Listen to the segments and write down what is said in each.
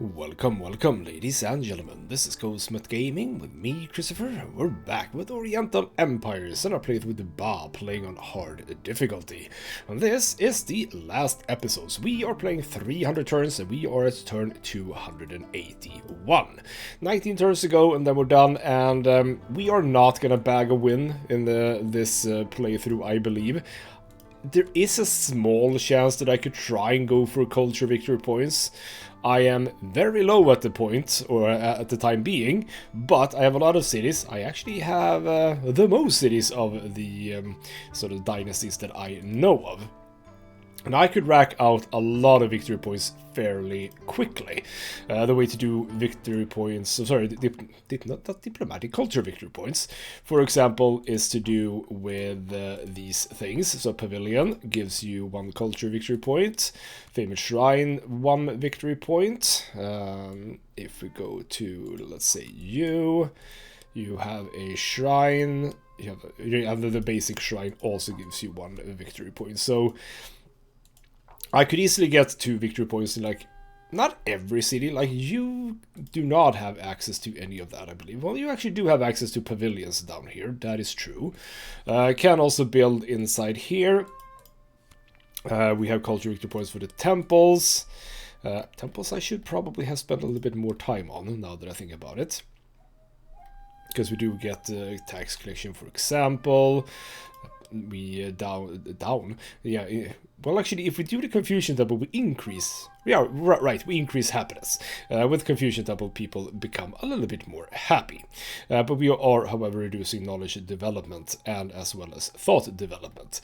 Welcome, welcome, ladies and gentlemen. This is Ghostmet Gaming with me, Christopher. We're back with Oriental Empires and I played with the Bob playing on hard difficulty. And this is the last episode. So we are playing 300 turns and we are at turn 281. 19 turns to go and then we're done, and we are not gonna bag a win in this playthrough, I believe. There is a small chance that I could try and go for culture victory points. I am very low at the point, or at the time being, but I have a lot of cities. I actually have the most cities of the sort of dynasties that I know of. And I could rack out a lot of victory points fairly quickly. The way to do victory points, not diplomatic, culture victory points, for example, is to do with these things. So Pavilion gives you 1 culture victory point, Famous Shrine 1 victory point. If we go to, let's say, you have a shrine, you have the basic shrine also gives you 1 victory point. So I could easily get 2 victory points in, like, not every city. Like, you do not have access to any of that, I believe. Well, you actually do have access to pavilions down here. That is true. Can also build inside here. We have culture victory points for the temples. Temples I should probably have spent a little bit more time on, now that I think about it. Because we do get tax collection, for example. We down. Yeah, well, actually, if we do the Confucian Temple, we increase. Yeah, right, we increase happiness. With Confucian Temple, people become a little bit more happy. But we are, however, reducing knowledge development and as well as thought development.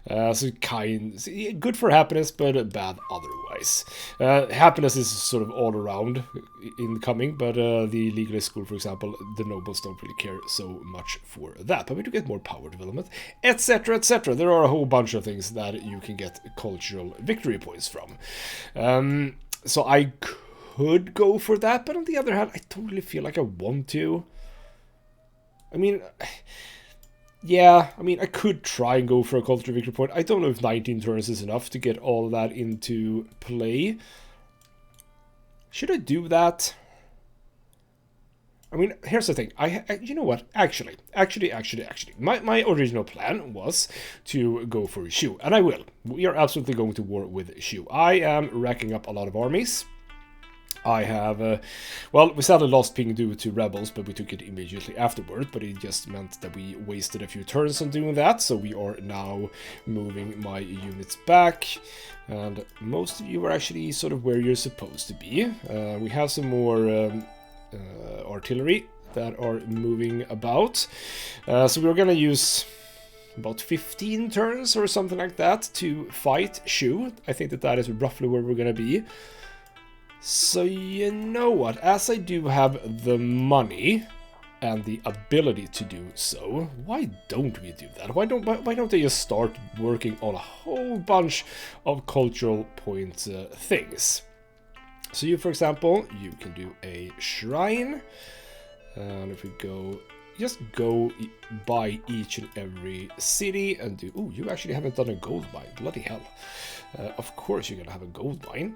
So good for happiness, but bad otherwise. Happiness is sort of all around incoming, but the legalist school, for example, the nobles don't really care so much for that. But we do get more power development, etc., etc. There are a whole bunch of things that you can get cultural victory points from. So I could go for that, but on the other hand, I don't really feel like I want to. I mean, yeah, I could try and go for a culture victory point. I don't know if 19 turns is enough to get all of that into play. Should I do that? I mean, here's the thing. You know what? Actually, my original plan was to go for Shu, and I will. We are absolutely going to war with Shu. I am racking up a lot of armies. I have, well, we sadly lost Ping due to rebels, but we took it immediately afterward, but it just meant that we wasted a few turns on doing that, so we are now moving my units back, and most of you are actually sort of where you're supposed to be. We have some more artillery that are moving about, so we're gonna use about 15 turns or something like that to fight Shu. I think that is roughly where we're gonna be. So you know what, as I do have the money and the ability to do so, why don't we do that? Why don't they just start working on a whole bunch of cultural point things? So you, for example, you can do a shrine, and if we just go by each and every city and do... Ooh, you actually haven't done a gold mine, bloody hell. Of course you're gonna have a gold mine.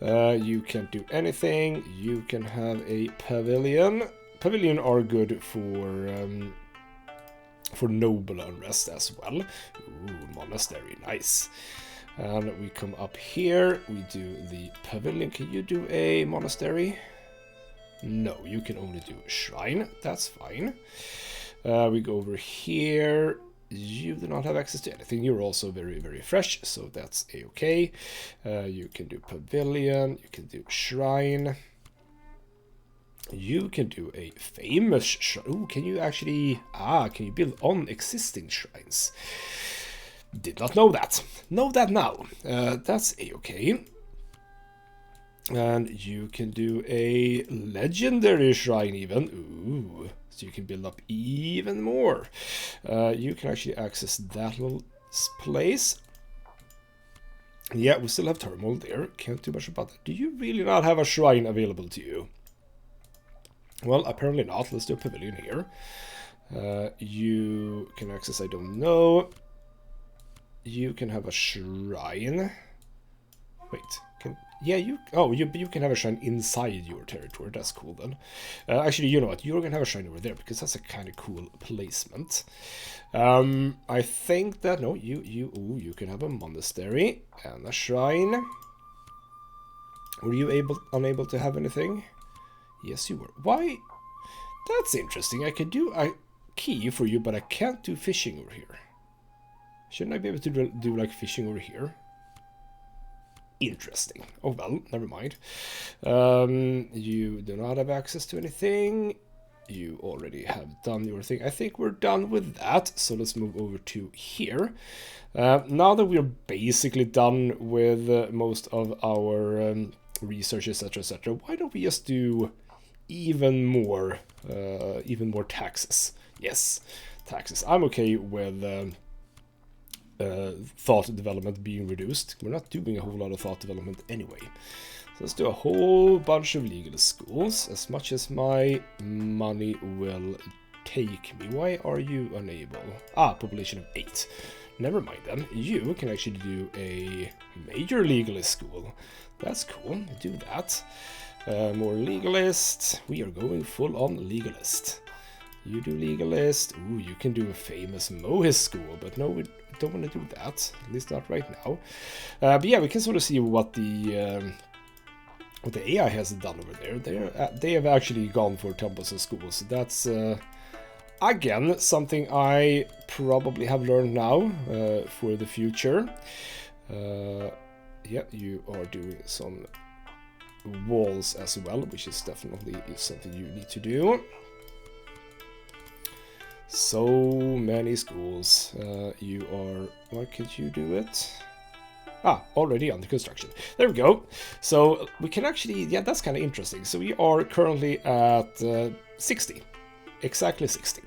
You can't do anything, you can have a pavilion. Pavilion are good for noble unrest as well. Ooh, monastery, nice. And we come up here, we do the pavilion. Can you do a monastery? No, you can only do a shrine. That's fine. We go over here. You do not have access to anything. You're also very, very fresh, so that's a-okay. You can do pavilion. You can do shrine. You can do a famous shrine. Ooh, can you actually... can you build on existing shrines? Did not know that. Know that now. That's a-okay. And you can do a legendary shrine even. Ooh, so you can build up even more. You can actually access that little place. Yeah, we still have turmoil there. Can't do much about that. Do you really not have a shrine available to you? Well, apparently not. Let's do a pavilion here. You can access, I don't know. You can have a shrine. Wait, Yeah, you can have a shrine inside your territory. That's cool then. Actually, you know what? You're gonna have a shrine over there because that's a kind of cool placement. I think that no, you can have a monastery and a shrine. Were you unable to have anything? Yes, you were. Why? That's interesting. I can do a key for you, but I can't do fishing over here. Shouldn't I be able to do like fishing over here? Interesting. Oh well, never mind. You do not have access to anything. You already have done your thing. I think we're done with that, so let's move over to here. Now that we're basically done with most of our research, etc., etc., why don't we just do even more taxes? Yes, taxes. I'm okay with thought development being reduced. We're not doing a whole lot of thought development anyway. So let's do a whole bunch of legal schools, as much as my money will take me. Why are you unable? Population of 8. Never mind then. You can actually do a major legalist school. That's cool. Do that. More legalist. We are going full on legalist. You do legalist. Ooh, you can do a famous Mohis school, but no, we don't want to do that. At least not right now. But yeah, we can sort of see what the AI has done over there. They have actually gone for temples and schools. So that's again something I probably have learned now for the future. Yeah, you are doing some walls as well, which is definitely something you need to do. So many schools. You are... Why could you do it? Already under construction. There we go. So we can actually... Yeah, that's kind of interesting. So we are currently at 60. Exactly 60.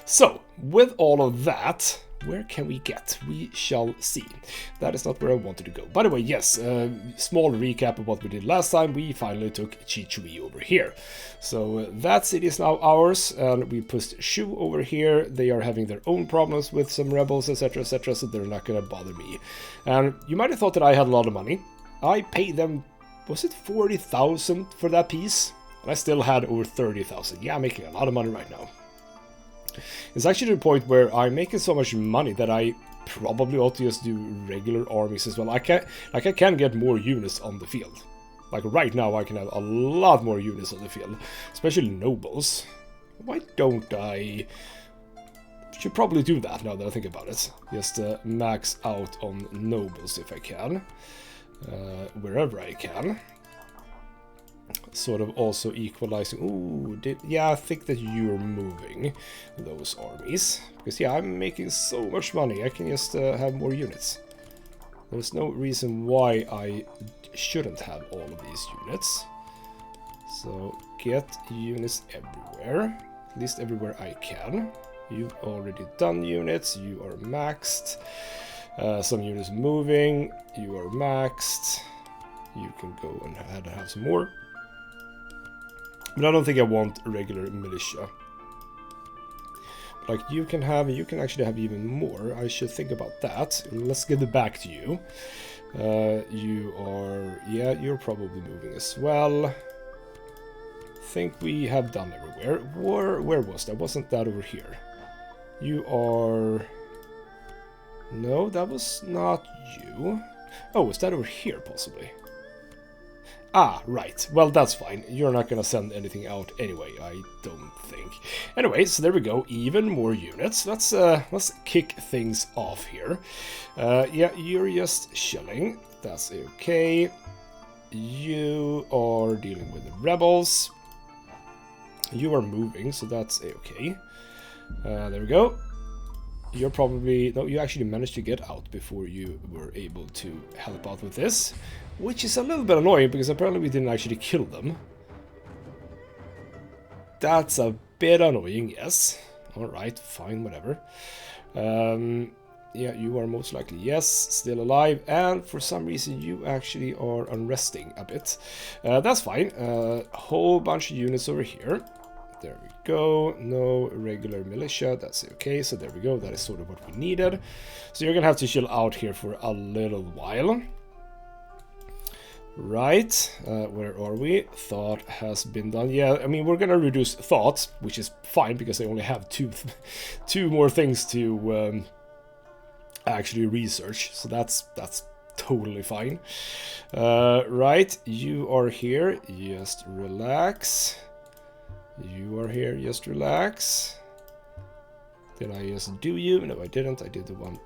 So, with all of that, where can we get? We shall see. That is not where I wanted to go. By the way, yes, small recap of what we did last time. We finally took Chichui over here. So that city is now ours, and we pushed Shu over here. They are having their own problems with some rebels, etc., etc., so they're not going to bother me. And you might have thought that I had a lot of money. I paid them, was it 40,000 for that piece? And I still had over 30,000. Yeah, I'm making a lot of money right now. It's actually to the point where I'm making so much money that I probably ought to just do regular armies as well. I can get more units on the field. Like right now I can have a lot more units on the field, especially nobles. Why don't I? Should probably do that now that I think about it. Just max out on nobles if I can, wherever I can. Sort of also equalizing. Ooh, yeah, I think that you're moving those armies. Because, yeah, I'm making so much money. I can just have more units. There's no reason why I shouldn't have all of these units. So, get units everywhere. At least everywhere I can. You've already done units. You are maxed. Some units moving. You are maxed. You can go and have some more. But I don't think I want a regular militia. Like you can actually have even more. I should think about that. Let's get it back to you. You're probably moving as well. I think we have done everywhere. Where was that? Wasn't that over here? You are... No, that was not you. Oh, was that over here possibly? Right. Well, that's fine. You're not gonna send anything out anyway, I don't think. Anyway, so there we go. Even more units. Let's kick things off here. Yeah, you're just chilling. That's okay. You are dealing with the rebels. You are moving, so that's okay. There we go. You're probably... No, you actually managed to get out before you were able to help out with this. Which is a little bit annoying, because apparently we didn't actually kill them. That's a bit annoying, yes. Alright, fine, whatever. Yeah, you are most likely, yes, still alive. And for some reason, you actually are unresting a bit. That's fine. A whole bunch of units over here. There we go. No regular militia. That's okay. So there we go. That is sort of what we needed. So you're going to have to chill out here for a little while. Right, where are we? Thought has been done. Yeah, I mean, we're gonna reduce thought, which is fine because I only have two more things to actually research, so that's totally fine. Right, you are here, just relax. You are here, just relax. Did I just do you? No, I didn't. I did the one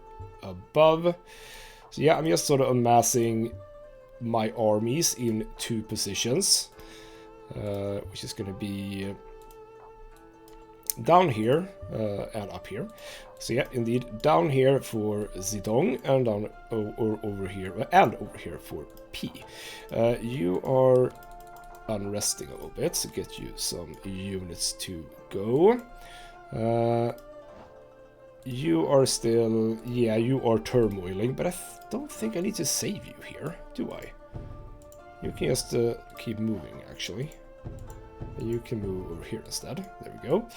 above. So yeah, I'm just sort of amassing my armies in 2 positions, which is going to be down here and up here. So yeah, indeed, down here for Zidong and down over here and over here for P. You are unresting a little bit, so get you some units to go. You are still, yeah, you are turmoiling, but I don't think I need to save you here, do I? You can just keep moving, actually. You can move over here instead. There we go.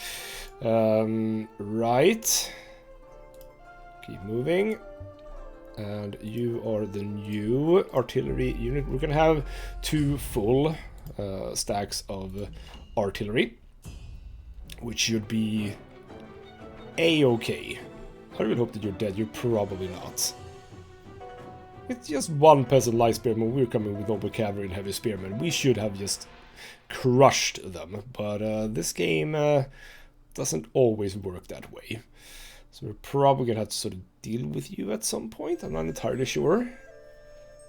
Right. Keep moving. And you are the new artillery unit. We're gonna have 2 full stacks of artillery, which should be A-okay. I really hope that you're dead. You're probably not. It's just 1 peasant light spearman. We're coming with noble cavalry and heavy spearmen. We should have just crushed them, but this game doesn't always work that way. So we're probably gonna have to sort of deal with you at some point. I'm not entirely sure.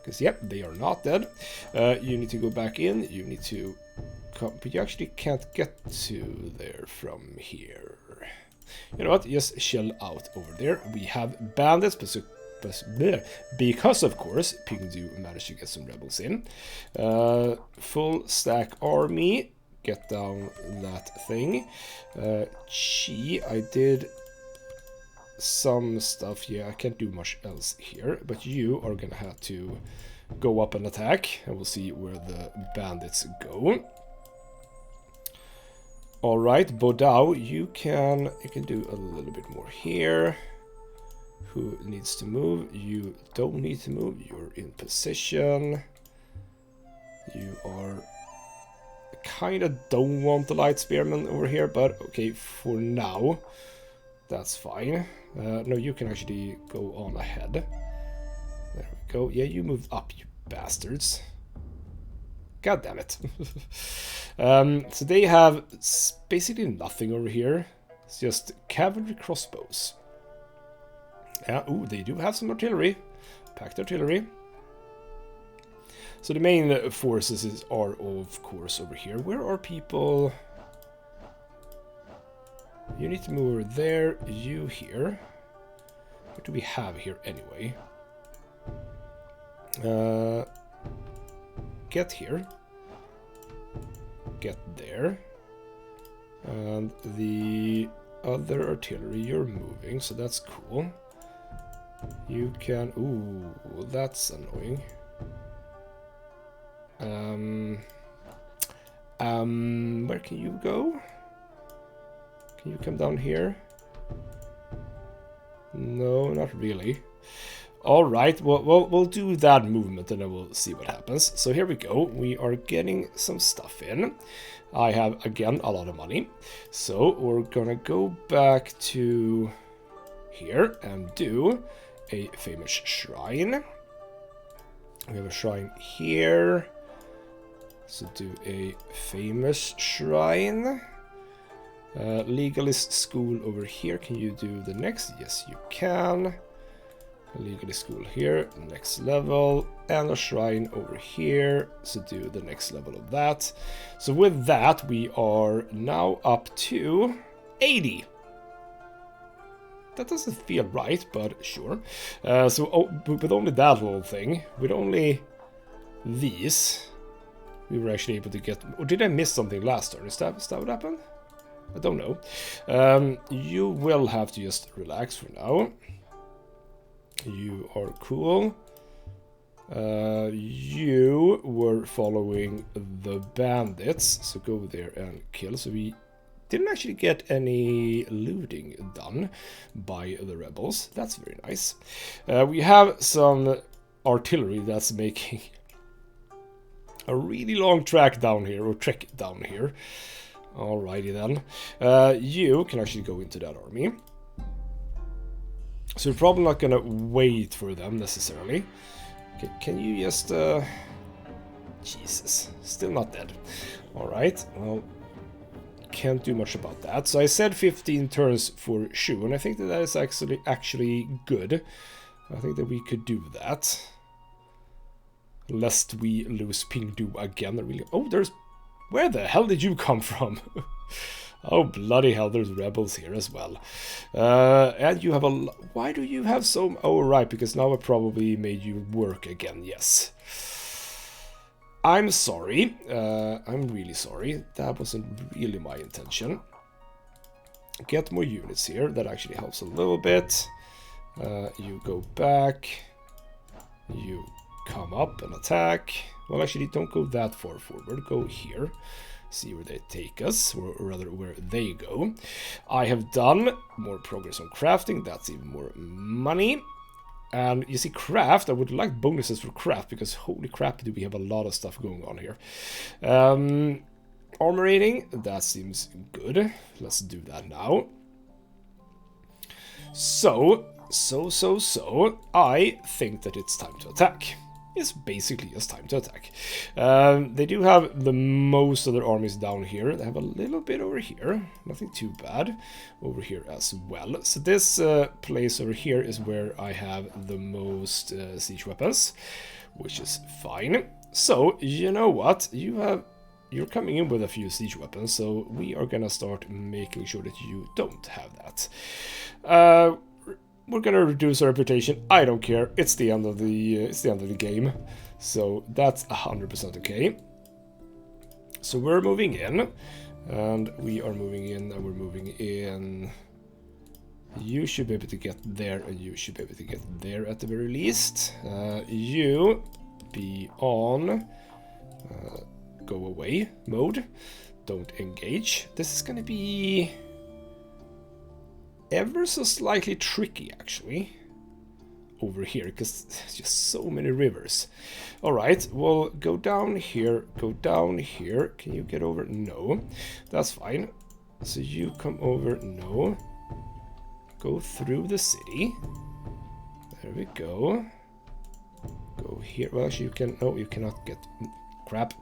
Because, yep, they are not dead. You need to go back in. You need to come, but you actually can't get to there from here. You know what? Just shell out over there. We have bandits, because of course Pingdu managed to get some rebels in. Full stack army. Get down that thing. Chi, I did some stuff. Yeah, I can't do much else here, but you are gonna have to go up and attack, and we'll see where the bandits go. All right, Bodao, you can do a little bit more here. Who needs to move? You don't need to move. You're in position. You are kind of don't want the light spearman over here, but okay, for now, that's fine. No, you can actually go on ahead. There we go. Yeah, you moved up, you bastards. God damn it. So they have basically nothing over here. It's just cavalry crossbows. Yeah, ooh, they do have some artillery. Packed artillery. So the main forces are, of course, over here. Where are people? You need to move over there. You here. What do we have here anyway? Get here. Get there. And the other artillery, you're moving, so that's cool. You can... Ooh, that's annoying. Where can you go? Can you come down here? No, not really. Alright, well, we'll do that movement and then we'll see what happens. So here we go. We are getting some stuff in. I have, again, a lot of money. So we're gonna go back to here and do a famous shrine. We have a shrine here. So do a famous shrine. Legalist school over here. Can you do the next? Yes, you can. Legalist school here, next level, and a shrine over here, so do the next level of that. So with that, we are now up to 80. That doesn't feel right, but sure. With only that little thing, with only these, we were actually able to get... Or did I miss something last turn? Is that what happened? I don't know. You will have to just relax for now. You are cool. You were following the bandits, so go there and kill. So we didn't actually get any looting done by the rebels. That's very nice. We have some artillery that's making a really long track down here, or trek down here. Alrighty then. You can actually go into that army. So we're probably not gonna wait for them necessarily. Okay, can you just... Jesus, still not dead. Alright, well, can't do much about that. So I said 15 turns for Shu, and I think that is actually good. I think that we could do that. Lest we lose Pingdu again. Really. Oh, there's... Where the hell did you come from? Oh, bloody hell, there's rebels here as well. And you have a... Why do you have so... Oh, right, because now I probably made you work again, yes. I'm sorry. I'm really sorry. That wasn't really my intention. Get more units here. That actually helps a little bit. You go back. You come up and attack. Well, actually, don't go that far forward. Go here. See where they take us, or rather where they go. I have done more progress on crafting. That's even more money. And you see, craft, I would like bonuses for craft, because holy crap, do we have a lot of stuff going on here. Armor rating, that seems good. Let's do that now. So, I think that it's time to attack. It's basically just time to attack. They do have the most of their armies down here. They have a little bit over here. Nothing too bad. Over here as well. So this place over here is where I have the most siege weapons, which is fine. So, you know what? You're coming in with a few siege weapons, so we are gonna start making sure that you don't have that. We're gonna reduce our reputation. I don't care. It's the end of the game, so that's 100% okay. So we're moving in, and we are moving in, and we're moving in. You should be able to get there, and you should be able to get there at the very least. You be on go away mode. Don't engage. This is gonna be ever so slightly tricky, actually, over here, because there's just so many rivers. Alright, well, go down here, go down here. Can you get over? No, that's fine. So you come over, no. Go through the city. There we go. Go here. Well, actually, you can... No, you cannot get... Crap.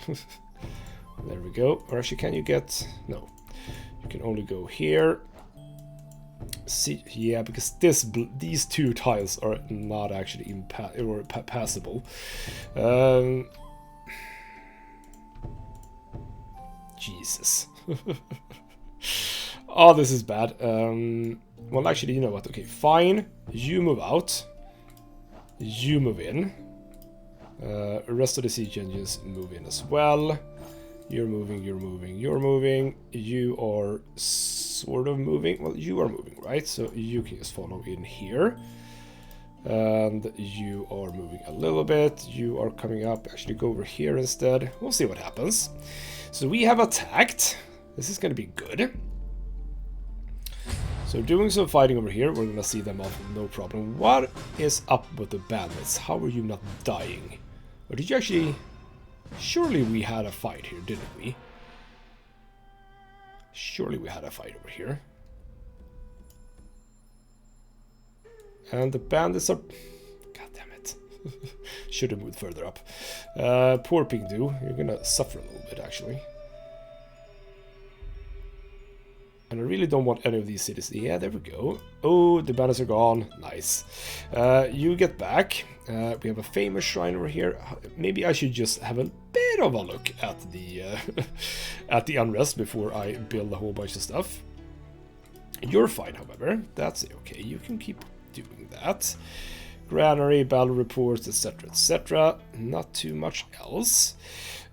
There we go. Or actually, can you get... No. You can only go here. See, yeah, because these two tiles are not actually passable. Jesus. Oh, this is bad. Well, actually, you know what? Okay, fine. You move out. You move in. The rest of the siege engines move in as well. You're moving, you're moving, you're moving. You are sort of moving. Well, you are moving, right? So you can just follow in here. And you are moving a little bit. You are coming up. Actually, go over here instead. We'll see what happens. So we have attacked. This is going to be good. So doing some fighting over here. We're going to see them off, no problem. What is up with the bandits? How are you not dying? Or did you actually... Surely we had a fight here, didn't we? Surely we had a fight over here. And the bandits are... God damn it. Should have moved further up. Poor Pingdu. You're gonna suffer a little bit, actually. And I really don't want any of these cities. Yeah, there we go. Oh, the bandits are gone. Nice. You get back. We have a famous shrine over here. Maybe I should just have a bit of a look at the at the unrest before I build a whole bunch of stuff. You're fine, however. That's okay. You can keep doing that. Granary, battle reports, etc., etc. Not too much else.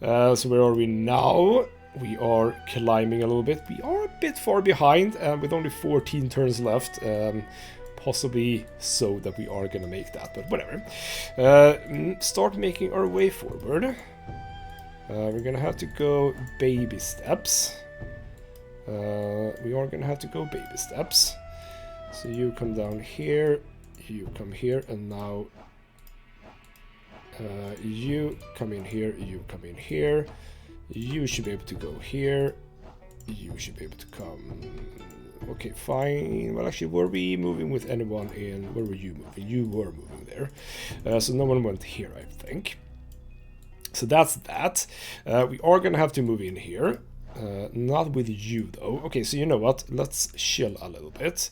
So where are we now? We are climbing a little bit. We are a bit far behind, with only 14 turns left. Possibly so that we are gonna make that, but whatever. Start making our way forward. We're gonna have to go baby steps. We are gonna have to go baby steps. So you come down here, you come here, and now You come in here, you come in here. You should be able to go here. You should be able to come... Okay, fine. Well, actually, were we moving with anyone in... Where were you moving? You were moving there. So no one went here, I think. So that's that. We are going to have to move in here. Not with you, though. Okay, so you know what? Let's chill a little bit.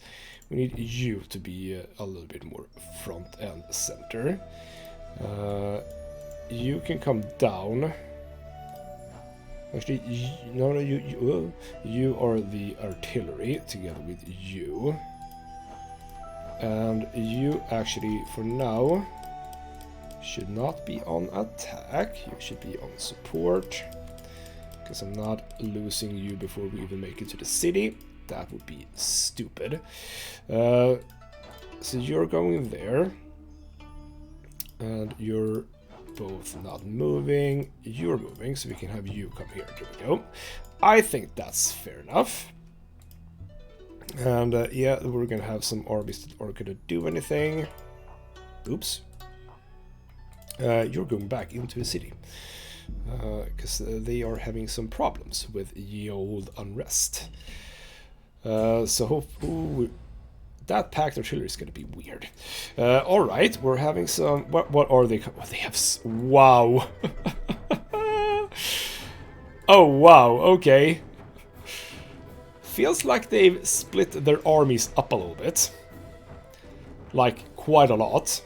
We need you to be a little bit more front and center. You can come down. Actually, no, you are the artillery together with you. And you actually, for now, should not be on attack. You should be on support. Because I'm not losing you before we even make it to the city. That would be stupid. So you're going there. And you're both not moving. You're moving, so we can have you come here. There we go. I think that's fair enough. And yeah, we're gonna have some armies that aren't gonna do anything. Oops. You're going back into the city. Because they are having some problems with ye old unrest. So that packed artillery is going to be weird. All right, we're having some. What are they? Oh, they have. Wow. Oh wow. Okay. Feels like they've split their armies up a little bit, like quite a lot.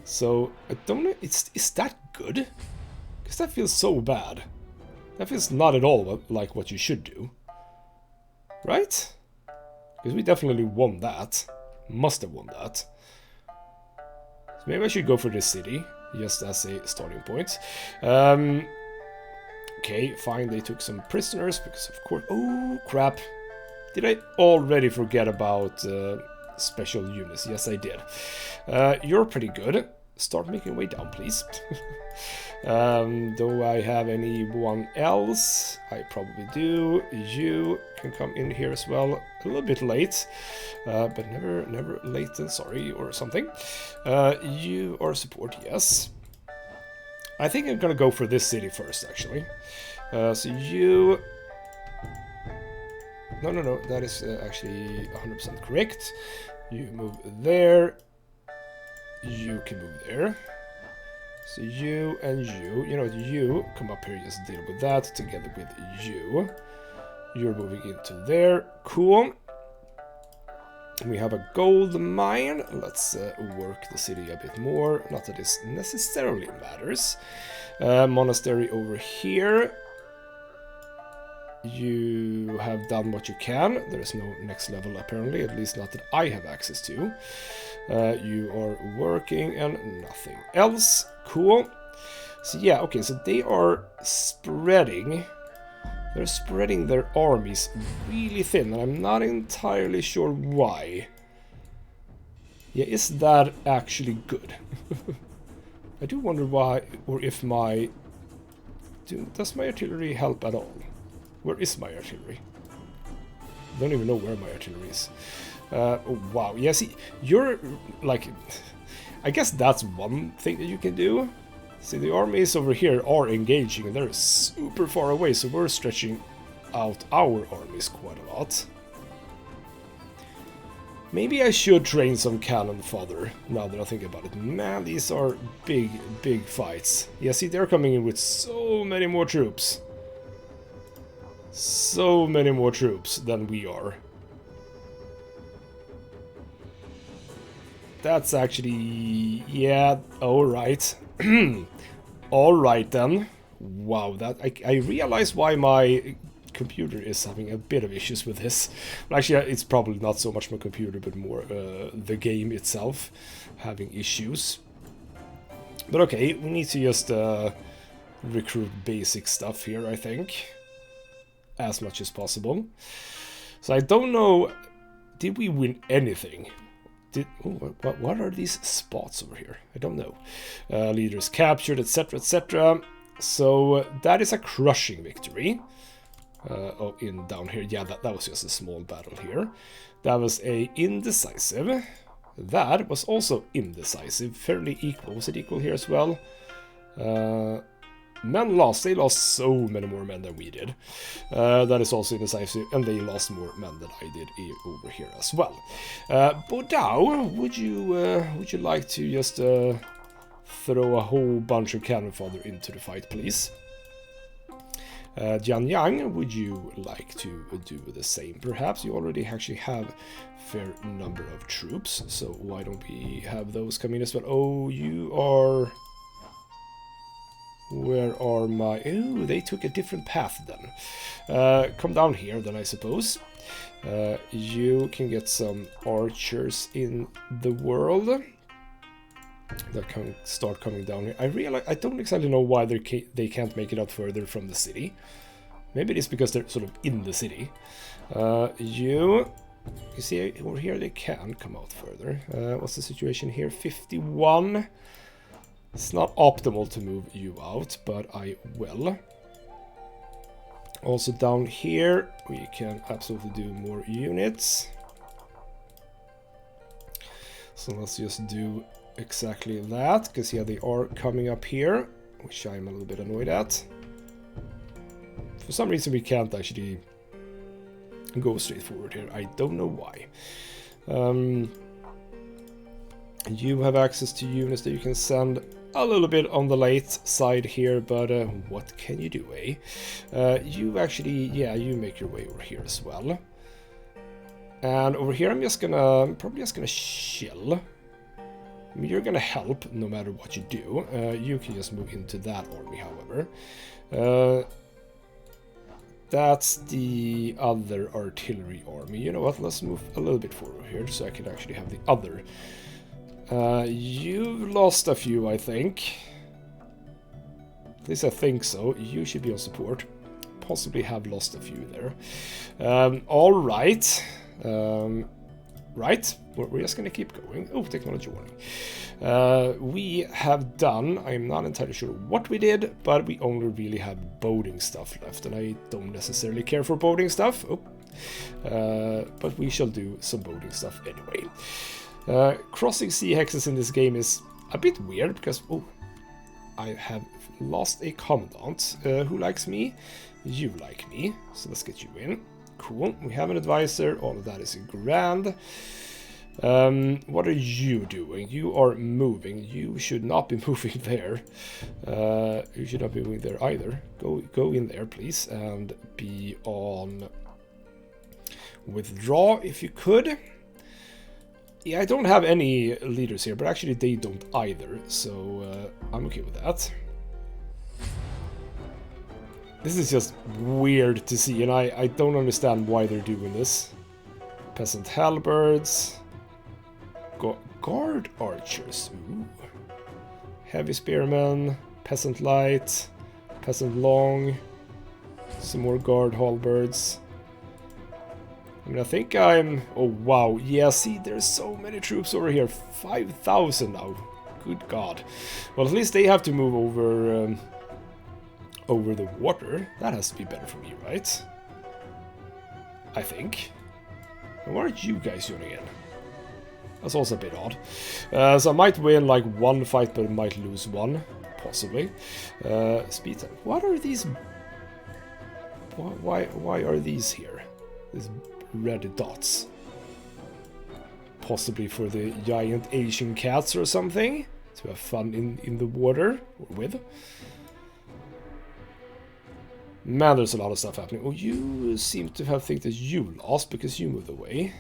So I don't know. Is that good? Because that feels so bad. That feels not at all like what you should do, right? Because we definitely won that. Must have won that. So maybe I should go for this city, just as a starting point. Okay, fine, they took some prisoners, because of course... Oh, crap. Did I already forget about special units? Yes, I did. You're pretty good. Start making way down, please. Do I have anyone else? I probably do. You can come in here as well. A little bit late, but never late than sorry or something. You are support, yes. I think I'm gonna go for this city first, actually. So you... No, that is actually 100% correct. You move there. You can move there. So you and you know what, you come up here, just deal with that together with you. You're moving into there. Cool. We have a gold mine. Let's work the city a bit more. Not that this necessarily matters. Monastery over here. You have done what you can. There is no next level apparently, at least not that I have access to. You are working and nothing else. Cool. So yeah, okay, so they are spreading. They're spreading their armies really thin, and I'm not entirely sure why. Yeah, is that actually good? I do wonder why, or if my... Does my artillery help at all? Where is my artillery? I don't even know where my artillery is. Oh, wow. Yeah, see, you're, like... I guess that's one thing that you can do. See, the armies over here are engaging, and they're super far away, so we're stretching out our armies quite a lot. Maybe I should train some cannon fodder, now that I think about it. Man, these are big, big fights. Yeah, see, they're coming in with so many more troops. So many more troops than we are. That's actually... yeah, alright. Alright then. Wow, that I realize why my computer is having a bit of issues with this. Well, actually, it's probably not so much my computer, but more the game itself having issues. But okay, we need to just recruit basic stuff here, I think. As much as possible. So I don't know... Did we win anything? What are these spots over here? I don't know. Leaders captured, etc, etc. So that is a crushing victory. Oh, down here. Yeah, that was just a small battle here. That was a indecisive. That was also indecisive. Fairly equal. Was it equal here as well? Men lost. They lost so many more men than we did. That is also indecisive, and they lost more men than I did over here as well. Bodao, would you like to just throw a whole bunch of cannon fodder into the fight, please? Jianyang, would you like to do the same? Perhaps you already actually have a fair number of troops, so why don't we have those come in as well? Oh, you are... Where are my... Oh, they took a different path then. Come down here then, I suppose. You can get some archers in the world that can start coming down here. I realize I don't exactly know why they can't make it out further from the city. Maybe it is because they're sort of in the city. You see over here they can come out further. What's the situation here? 51. It's not optimal to move you out, but I will. Also down here we can absolutely do more units. So let's just do exactly that, because yeah, they are coming up here, which I'm a little bit annoyed at. For some reason we can't actually go straight forward here. I don't know why. You have access to units that you can send a little bit on the late side here, but what can you do, eh? You actually, yeah, you make your way over here as well. And over here I'm probably just gonna chill. I mean, you're gonna help no matter what you do. You can just move into that army, however. That's the other artillery army. You know what, let's move a little bit forward here so I can actually have the other. You've lost a few, I think. At least I think so. You should be on support. Possibly have lost a few there. Alright. Right, we're just gonna keep going. Oh, technology warning. We have done, I'm not entirely sure what we did, but we only really have boating stuff left, and I don't necessarily care for boating stuff. Oh. But we shall do some boating stuff anyway. Crossing sea hexes in this game is a bit weird, because, oh, I have lost a commandant. Who likes me? You like me, so let's get you in. Cool, we have an advisor, all of that is grand. What are you doing? You are moving. You should not be moving there. You should not be moving there either. Go in there, please, and be on withdraw if you could. Yeah, I don't have any leaders here, but actually they don't either, so I'm okay with that. This is just weird to see, and I don't understand why they're doing this. Peasant halberds. Guard archers. Ooh. Heavy spearmen. Peasant light. Peasant long. Some more guard halberds. I mean, I think I'm... Oh, wow. Yeah, see, there's so many troops over here. 5,000 now. Good God. Well, at least they have to move over... over the water. That has to be better for me, right? I think. And what are you guys doing again? That's also a bit odd. So I might win like one fight, but I might lose one. Possibly. Speed time. What are these? Why are these here? These red dots. Possibly for the giant Asian cats or something. To have fun in the water. Or with. Man, there's a lot of stuff happening. Oh, you seem to have think that you lost because you moved away.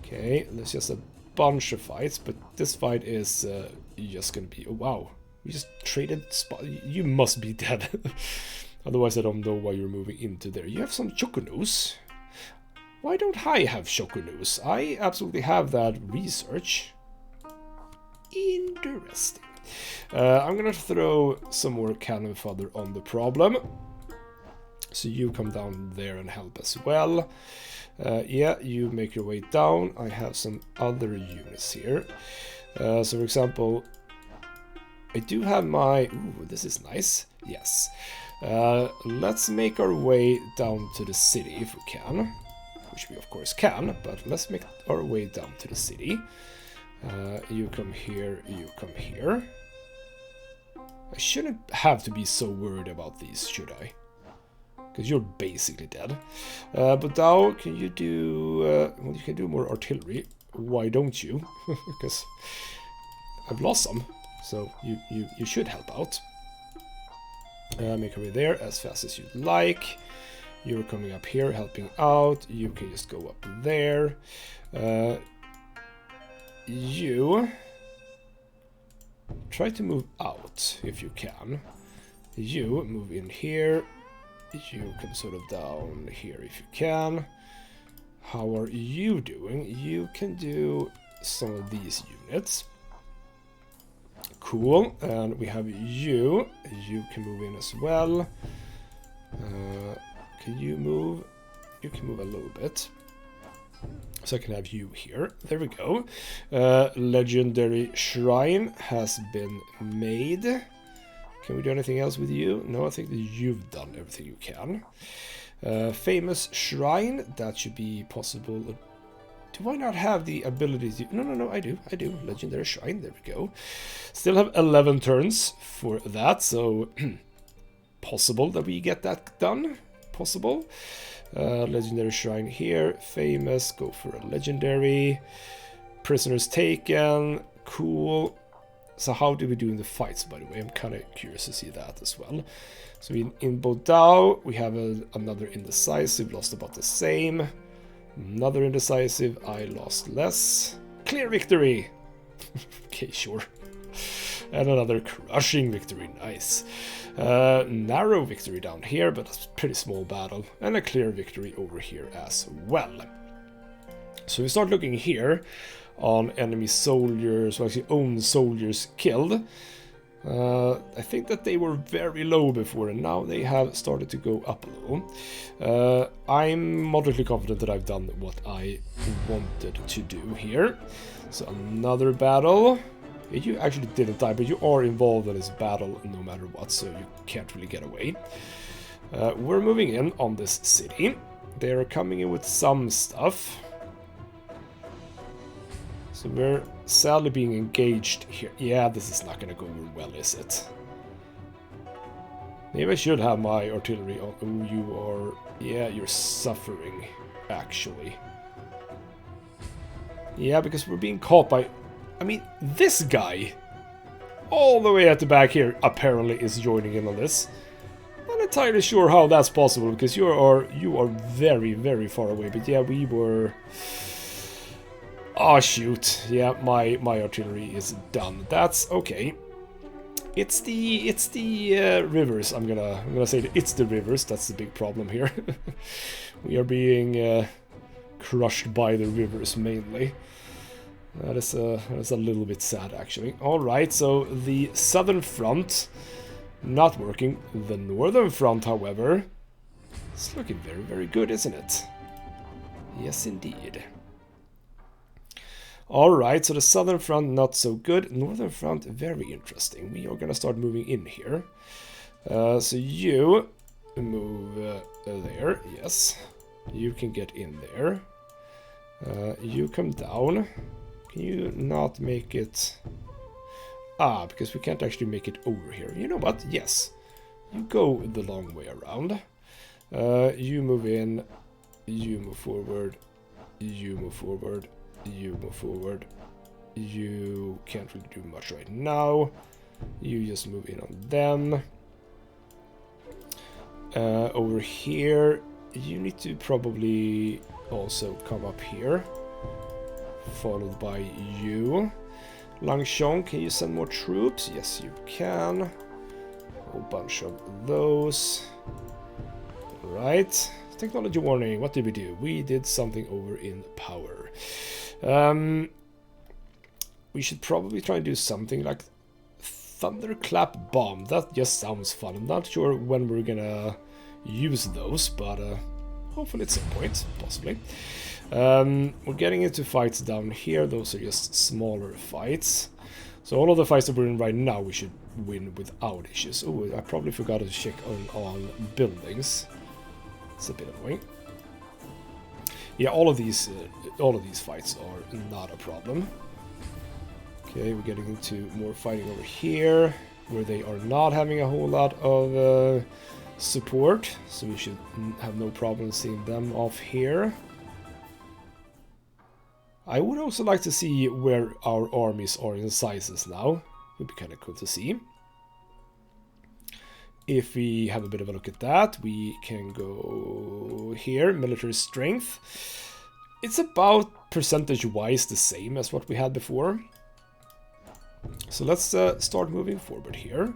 Okay, there's just a bunch of fights, but this fight is just gonna be... Oh, wow. We just traded spot. You must be dead. Otherwise, I don't know why you're moving into there. You have some choconos. Why don't I have choconos? I absolutely have that research. Interesting. I'm gonna throw some more cannon fodder on the problem. So you come down there and help as well. Yeah, you make your way down. I have some other units here. So for example, I do have my... Ooh, this is nice. Yes. Let's make our way down to the city if we can. Which we of course can, but let's make our way down to the city. You come here, you come here. I shouldn't have to be so worried about these, should I? Because you're basically dead. But now, can you do... well, you can do more artillery. Why don't you? Because I've lost some. So you should help out. Make your way there as fast as you'd like. You're coming up here, helping out. You can just go up there. You try to move out if you can. You move in here. You can sort of down here if you can. How are you doing? You can do some of these units. Cool. And we have you. You can move in as well. Can you move? You can move a little bit. So I can have you here. There we go. Legendary Shrine has been made. Can we do anything else with you? No, I think that you've done everything you can. Famous Shrine, that should be possible. Do I not have the ability to... No, I do. Legendary Shrine, there we go. Still have 11 turns for that, so possible that we get that done. Possible. Legendary Shrine here. Famous, go for a legendary. Prisoners taken, cool. So how do we do in the fights, by the way? I'm kind of curious to see that as well. So in Bodao, we have another indecisive, lost about the same. Another indecisive, I lost less. Clear victory! Okay, sure. And another crushing victory, nice. Narrow victory down here, but that's a pretty small battle. And a clear victory over here as well. So we start looking here on enemy soldiers, or actually own soldiers killed. I think that they were very low before, and now they have started to go up a little. I'm moderately confident that I've done what I wanted to do here. So another battle. You actually didn't die, but you are involved in this battle no matter what, so you can't really get away. We're moving in on this city. They are coming in with some stuff. So we're sadly being engaged here. Yeah, this is not going to go over well, is it? Maybe I should have my artillery on. Oh, you are... Yeah, you're suffering, actually. Yeah, because we're being caught by... I mean, this guy, all the way at the back here, apparently is joining in on this. I'm not entirely sure how that's possible, because you are very, very far away. But yeah, we were... Oh shoot! Yeah, my artillery is done. That's okay. It's the rivers. I'm gonna say that it's the rivers. That's the big problem here. We are being crushed by the rivers mainly. That is a little bit sad, actually. All right, so the southern front not working. The northern front, however, it's looking very, very good, isn't it? Yes, indeed. All right, so the southern front not so good. Northern front very interesting. We are gonna start moving in here. So you move there. Yes, you can get in there. You come down. Can you not make it... Ah, because we can't actually make it over here. You know what? Yes. You go the long way around. You move in. You move forward. You move forward. You move forward. You can't really do much right now. You just move in on them. Over here, you need to probably also come up here. Followed by you. Langshong, can you send more troops? Yes, you can. A whole bunch of those. Right. Technology warning. What did we do? We did something over in power. We should probably try and do something like Thunderclap Bomb. That just sounds fun. I'm not sure when we're gonna use those, but hopefully at some point, possibly. We're getting into fights down here. Those are just smaller fights. So all of the fights that we're in right now, we should win without issues. Oh, I probably forgot to check on buildings. It's a bit annoying. Yeah, all of these fights are not a problem. Okay, we're getting into more fighting over here. where they are not having a whole lot of support, so we should have no problem seeing them off here. I would also like to see where our armies are in sizes now. Would be kind of cool to see. If we have a bit of a look at that, we can go here, military strength. It's about percentage-wise the same as what we had before. So let's start moving forward here.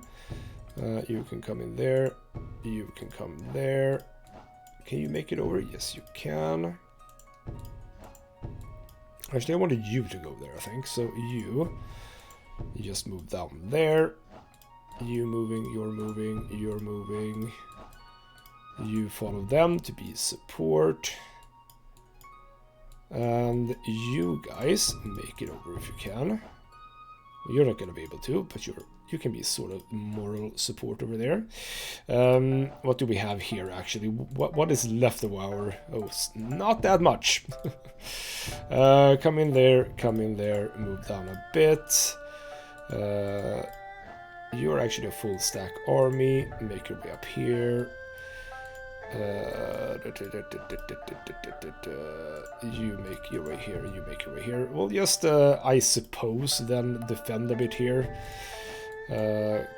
You can come in there. You can come there. Can you make it over? Yes, you can. Actually, I wanted you to go there, I think. So you just move down there. You moving, you're moving, you're moving. You follow them to be support. And you guys make it over if you can. Well, you're not going to be able to, but you can be sort of moral support over there. What do we have here, actually? What is left of our... Oh, not that much. Come in there, move down a bit. You're actually a full stack army. Make your way up here. You make your way here, you make your way here. We'll just, I suppose, then defend a bit here.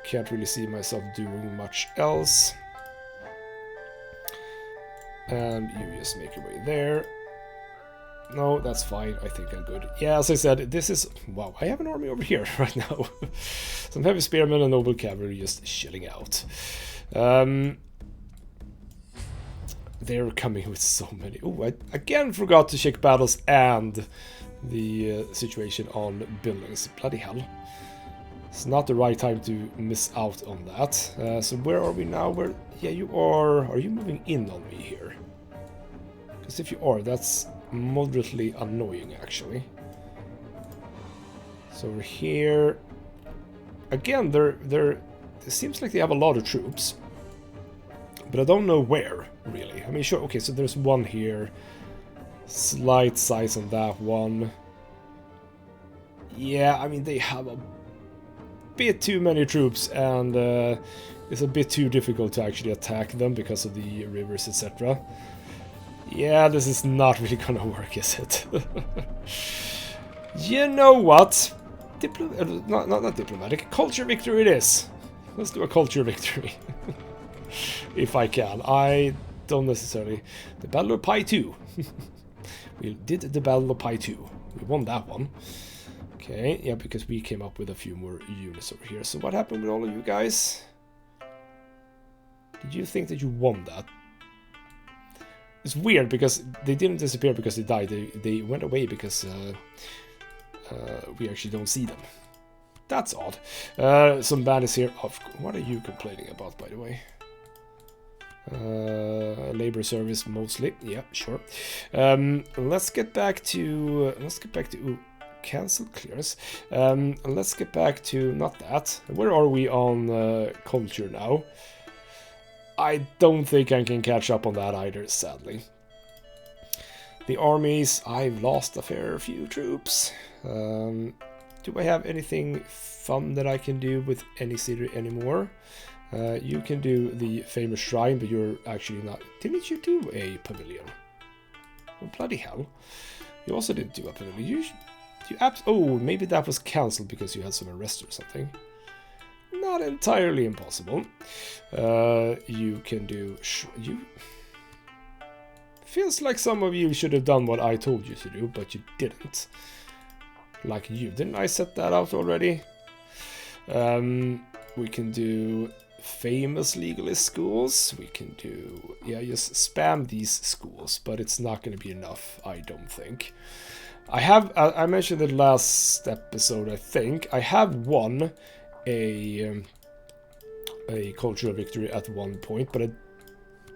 Can't really see myself doing much else. And you just make your way there. No, that's fine. I think I'm good. Yeah, as I said, this is... Wow, I have an army over here right now. Some heavy spearmen and noble cavalry just chilling out. They're coming with so many... Oh, I again forgot to check battles and the situation on buildings. Bloody hell. It's not the right time to miss out on that. So where are we now? Where? Yeah, you are... Are you moving in on me here? Because if you are, that's moderately annoying, actually. So we're here. Again, it seems like they have a lot of troops. But I don't know where, really. I mean, sure, okay, so there's one here. Slight size on that one. Yeah, I mean, they have a bit too many troops, and it's a bit too difficult to actually attack them because of the rivers, etc. Yeah, this is not really gonna work, is it? You know what? Not diplomatic. Culture victory it is. Let's do a culture victory. If I can. I don't necessarily... The Battle of Pi 2. We did the Battle of Pi 2. We won that one. Okay, yeah, because we came up with a few more units over here. So what happened with all of you guys? Did you think that you won that? It's weird because they didn't disappear because they died. They went away because we actually don't see them. That's odd. Some bandits here. What are you complaining about, by the way? Labor service mostly. Yeah, sure. Let's get back to ooh, cancel clears. Let's get back to not that. Where are we on culture now? I don't think I can catch up on that either, sadly. The armies, I've lost a fair few troops. Do I have anything fun that I can do with any city anymore? You can do the famous shrine, but you're actually not... Didn't you do a pavilion? Oh, bloody hell. You also didn't do a pavilion. Oh, maybe that was cancelled because you had some arrest or something. Not entirely impossible. You can do... Feels like some of you should have done what I told you to do, but you didn't. Like you. Didn't I set that out already? We can do famous legalist schools. We can do... Yeah, just spam these schools, but it's not going to be enough, I don't think. I mentioned it last episode, I think. I have won a cultural victory at one point, but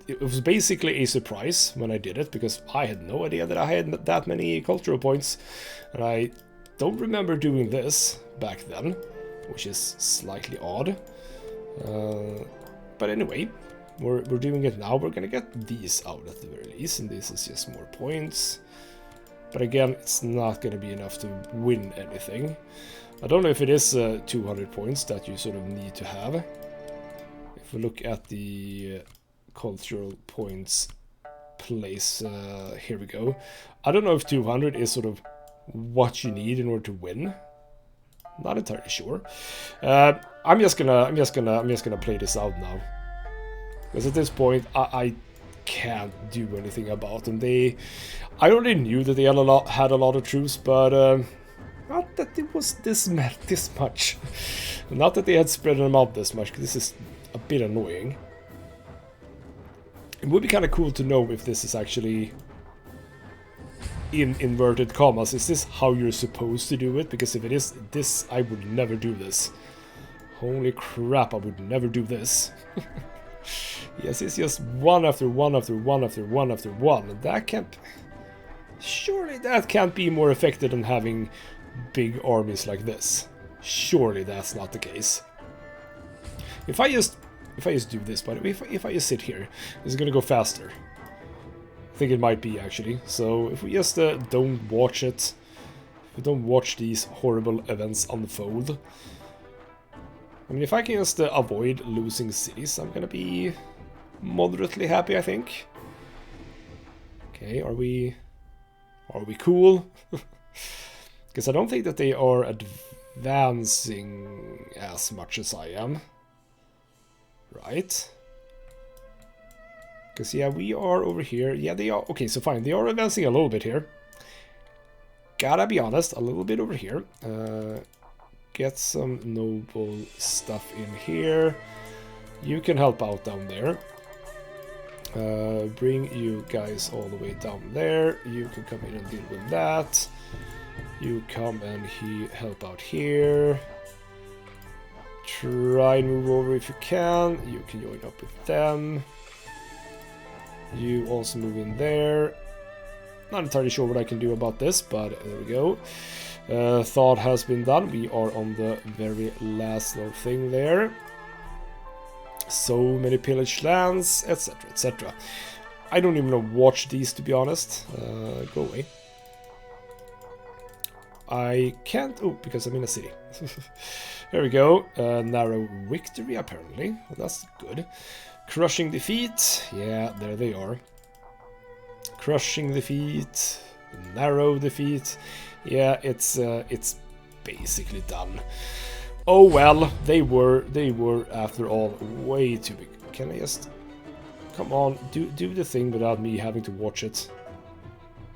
it was basically a surprise when I did it, because I had no idea that I had that many cultural points, and I don't remember doing this back then, which is slightly odd. But anyway, we're doing it now. We're gonna get these out at the very least, and this is just more points. But again, it's not gonna be enough to win anything. I don't know if it is 200 points that you sort of need to have. If we look at the cultural points place, here we go. I don't know if 200 is sort of what you need in order to win. Not entirely sure. I'm just gonna play this out now, because at this point I can't do anything about them. I already knew that they had a lot of troops, but not that it was this much. Not that they had spread them out this much, because this is a bit annoying. It would be kind of cool to know if this is actually, in inverted commas, is this how you're supposed to do it? Because if it is this, I would never do this. Holy crap, I would never do this. Yes, it's just one after one after one after one after one. And that can't... Surely that can't be more effective than having big armies like this. Surely that's not the case. If I just do this, but if I just sit here, it's gonna go faster. I think it might be, actually. So if we just don't watch it, if we don't watch these horrible events unfold, I mean, if I can just avoid losing cities, I'm gonna be moderately happy, I think. Okay, are we cool? Because I don't think that they are advancing as much as I am. Right? Because, yeah, we are over here. Yeah, they are. Okay, so fine. They are advancing a little bit here. Gotta be honest, a little bit over here. Get some noble stuff in here. You can help out down there. Bring you guys all the way down there. You can come in and deal with that. You come and help out here. Try and move over if you can. You can join up with them. You also move in there. Not entirely sure what I can do about this, but there we go. Thought has been done. We are on the very last little thing there. So many pillaged lands, etc, etc. I don't even know watch these, to be honest. Go away. I can't... Oh, because I'm in a city. There we go. Narrow victory, apparently. Well, that's good. Crushing defeat. Yeah, there they are. Crushing defeat. Narrow defeat. Yeah, it's basically done. Oh well, they were after all way too big. Can I just... Come on, do the thing without me having to watch it.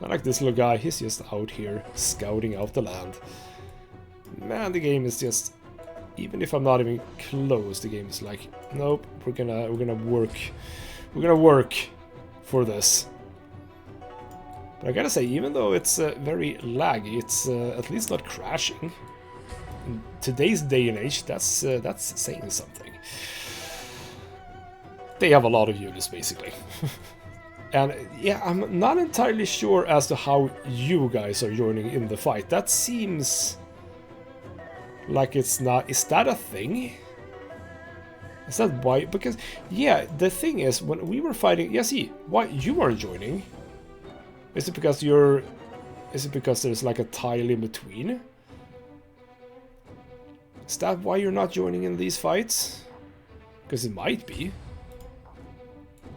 I like this little guy, he's just out here scouting out the land. Man, the game is just... Even if I'm not even close, the game is like, nope, we're gonna work for this. But I gotta say, even though it's very laggy, it's at least not crashing. In today's day and age, that's saying something. They have a lot of units, basically. And yeah, I'm not entirely sure as to how you guys are joining in the fight. That seems like it's not... Is that a thing? Is that why? Because, yeah, the thing is, when we were fighting... Yeah, see, why you are joining? Is it because you're... Is it because there's like a tile in between? Is that why you're not joining in these fights? Because it might be.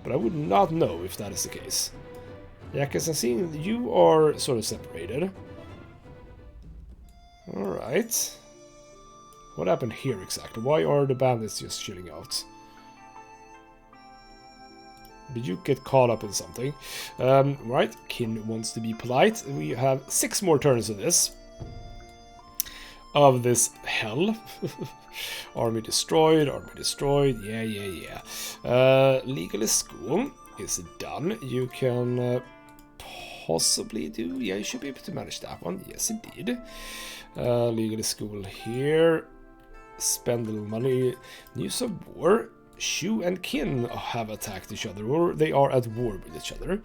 But I would not know if that is the case. Yeah, because I'm seeing you are sort of separated. Alright. What happened here exactly? Why are the bandits just chilling out? Did you get caught up in something? Right, Kin wants to be polite. We have 6 more turns of this. Of this hell. Army destroyed, yeah. Legalist school is done. You can possibly do... Yeah, you should be able to manage that one. Yes, indeed. Legalist school here. Spend a little money. News of war. Shu and Kin have attacked each other, or they are at war with each other.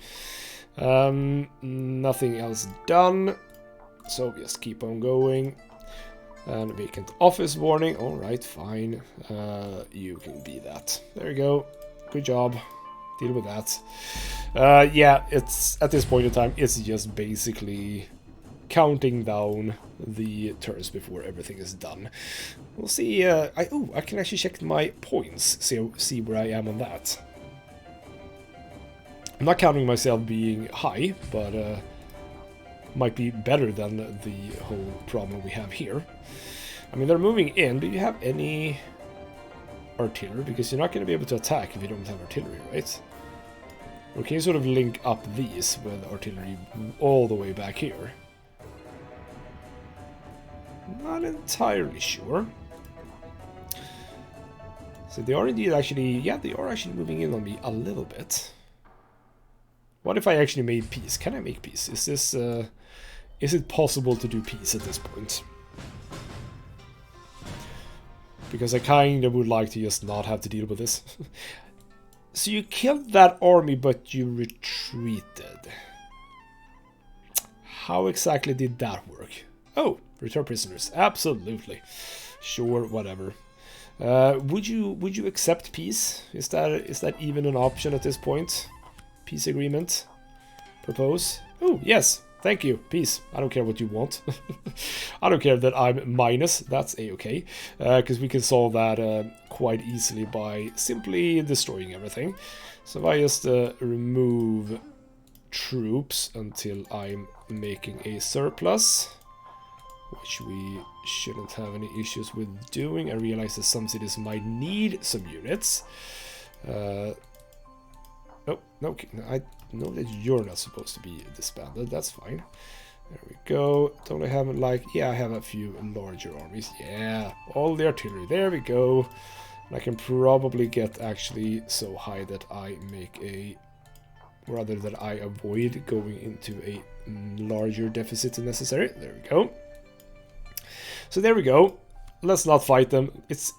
Nothing else done. So just keep on going. And vacant office warning. Alright, fine. You can be that. There you go. Good job. Deal with that. Yeah, it's at this point in time, it's just basically counting down the turns before everything is done. We'll see. I can actually check my points, see where I am on that. I'm not counting myself being high, but might be better than the whole problem we have here. I mean, they're moving in. Do you have any artillery? Because you're not going to be able to attack if you don't have artillery, right? Or can you sort of link up these with artillery all the way back here? Not entirely sure. So they are indeed actually, yeah, they are actually moving in on me a little bit. What if I actually made peace? Can I make peace? Is this, is it possible to do peace at this point? Because I kind of would like to just not have to deal with this. So you killed that army, but you retreated. How exactly did that work? Oh, return prisoners. Absolutely. Sure, whatever. Would you accept peace? Is that even an option at this point? Peace agreement. Propose. Oh, yes. Thank you. Peace. I don't care what you want. I don't care that I'm minus. That's a-okay. Because we can solve that quite easily by simply destroying everything. So if I just remove troops until I'm making a surplus, which we shouldn't have any issues with doing. I realize that some cities might need some units. Oh, no, I know that you're not supposed to be disbanded. That's fine. There we go. Don't I have, like, yeah, I have a few larger armies. Yeah, all the artillery. There we go. And I can probably get actually so high that I make a, rather that I avoid going into a larger deficit if necessary. There we go. So there we go. Let's not fight them. It's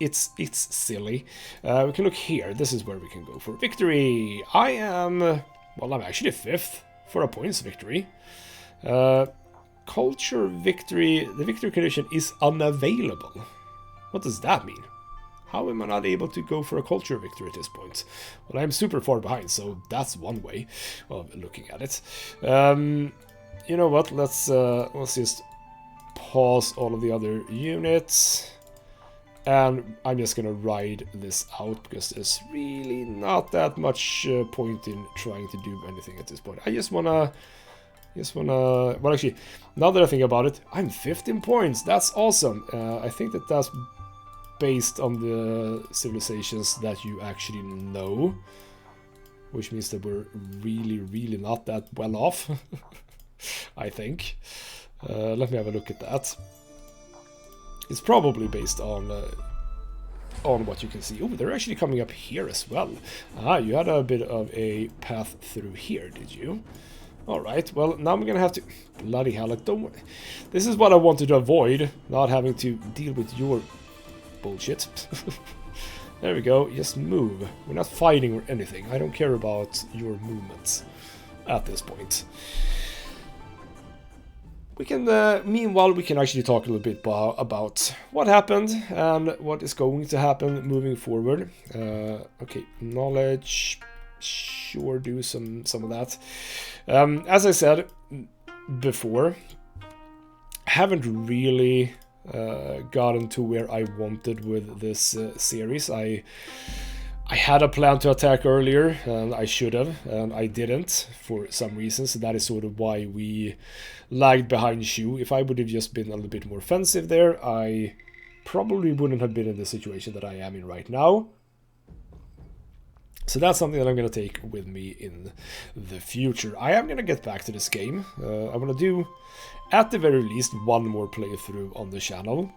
silly. We can look here. This is where we can go for victory. I am, well, I'm actually 5th for a points victory. Culture victory. The victory condition is unavailable. What does that mean? How am I not able to go for a culture victory at this point? Well, I'm super far behind, so that's one way of looking at it. You know what? Let's just pause all of the other units. And I'm just gonna ride this out because there's really not that much point in trying to do anything at this point. I just wanna, well, actually, now that I think about it, I'm 15 points. That's awesome. I think that that's based on the civilizations that you actually know, which means that we're really not that well off. I think. Let me have a look at that. It's probably based on what you can see. Oh, they're actually coming up here as well. Ah, you had a bit of a path through here, did you? Alright, well, now I'm gonna have to... Bloody hell, like, don't... This is what I wanted to avoid, not having to deal with your bullshit. There we go, just move. We're not fighting or anything. I don't care about your movements at this point. We can, meanwhile, we can actually talk a little bit about what happened and what is going to happen moving forward. Okay, knowledge, sure, do some of that. As I said before, haven't really gotten to where I wanted with this series. I had a plan to attack earlier, and I should have, and I didn't for some reason, so that is sort of why we lagged behind Shu. If I would have just been a little bit more offensive there, I probably wouldn't have been in the situation that I am in right now. So that's something that I'm going to take with me in the future. I am going to get back to this game. I'm going to do, at the very least, one more playthrough on the channel.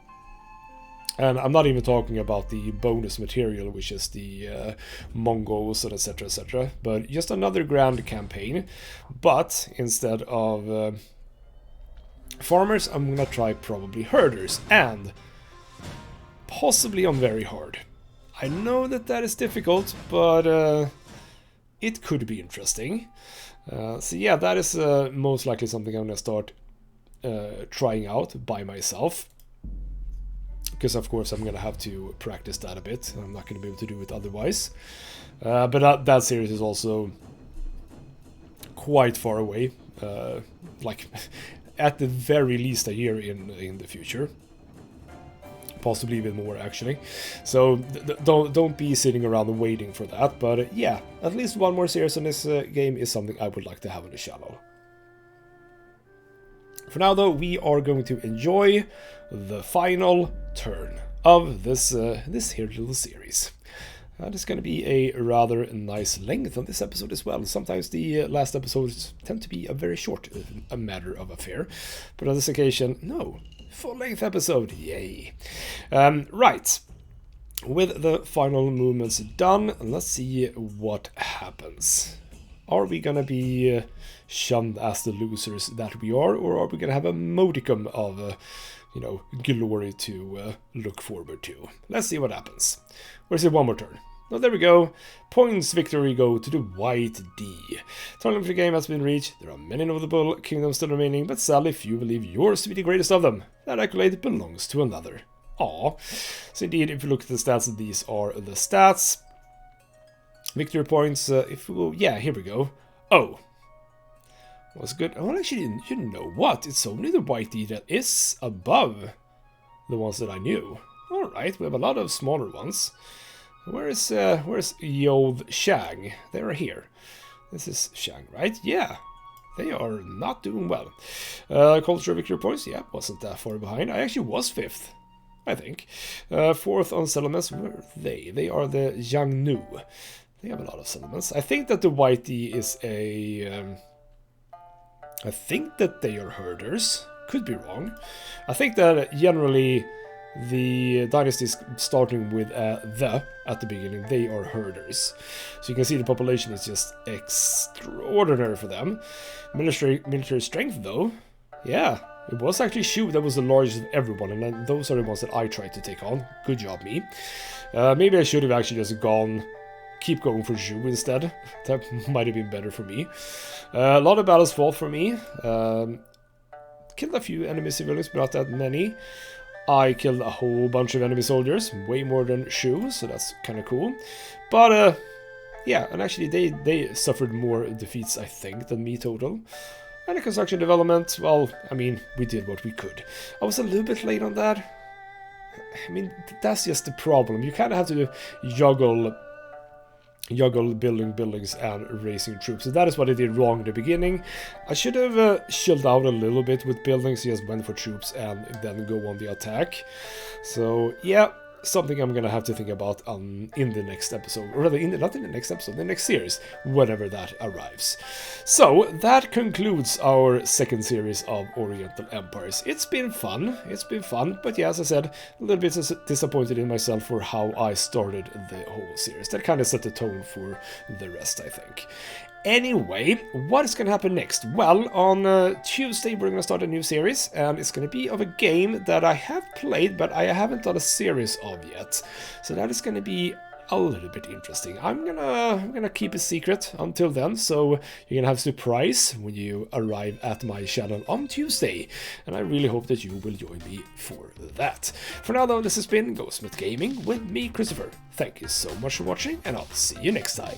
And I'm not even talking about the bonus material, which is the Mongols and etc, but just another grand campaign. But instead of farmers, I'm gonna try probably herders, and possibly on very hard. I know that that is difficult, but it could be interesting. So yeah, that is most likely something I'm gonna start trying out by myself. Because of course I'm gonna have to practice that a bit. I'm not gonna be able to do it otherwise. But that series is also quite far away. Like at the very least a year in the future. Possibly even more, actually. So don't be sitting around and waiting for that. But yeah, at least one more series on this game is something I would like to have on the channel. For now, though, we are going to enjoy the final turn of this here little series. And it's going to be a rather nice length on this episode as well. Sometimes the last episodes tend to be a very short matter of affair. But on this occasion, no. Full-length episode, yay. Right. With the final movements done, let's see what happens. Are we going to be shunned as the losers that we are? Or are we going to have a modicum of, you know, glory to look forward to? Let's see what happens. Where's it? One more turn. Oh, there we go. Points victory go to the white D. Time limit for the game has been reached. There are many notable kingdoms still remaining, but sadly few believe yours to be the greatest of them. That accolade belongs to another. Aw. So indeed, if you look at the stats, these are the stats. Victory points, if we go, yeah, here we go. Oh. Was good. Oh, actually, you know what? It's only the white D that is above the ones that I knew. Alright, we have a lot of smaller ones. Where's Yod Shang? They are here. This is Shang, right? Yeah. They are not doing well. Culture victory points, yeah, wasn't that far behind. I actually was 5th, I think. 4th on settlements, where are they? They are the Jiangnu. They have a lot of settlements. I think that the white D is a... I think that they are herders. Could be wrong. I think that generally... the dynasties starting with the at the beginning, they are herders. So you can see the population is just extraordinary for them. Military strength, though, yeah, it was actually Shu that was the largest of everyone, and then those are the ones that I tried to take on. Good job, me. Maybe I should have actually just keep going for Shu instead. That might have been better for me. A lot of battles fought for me. Killed a few enemy civilians, but not that many. I killed a whole bunch of enemy soldiers, way more than Shu, so that's kind of cool. But, yeah, and actually they suffered more defeats, I think, than me total. And the construction development, well, I mean, we did what we could. I was a little bit late on that. I mean, that's just the problem. You kind of have to juggle building buildings and raising troops. So that is what I did wrong in the beginning. I should have chilled out a little bit with buildings, just went for troops and then go on the attack. So yeah, something I'm gonna have to think about in the next episode, or rather, not in the next episode, the next series, whenever that arrives. So that concludes our second series of Oriental Empires. It's been fun, but yeah, as I said, a little bit disappointed in myself for how I started the whole series. That kind of set the tone for the rest, I think. Anyway, what is going to happen next? Well, on Tuesday we're going to start a new series, and it's going to be of a game that I have played, but I haven't done a series of yet. So that is going to be a little bit interesting. I'm gonna keep it secret until then, so you're gonna have a surprise when you arrive at my channel on Tuesday, and I really hope that you will join me for that. For now, though, this has been Ghostsmith Gaming with me, Christopher. Thank you so much for watching, and I'll see you next time.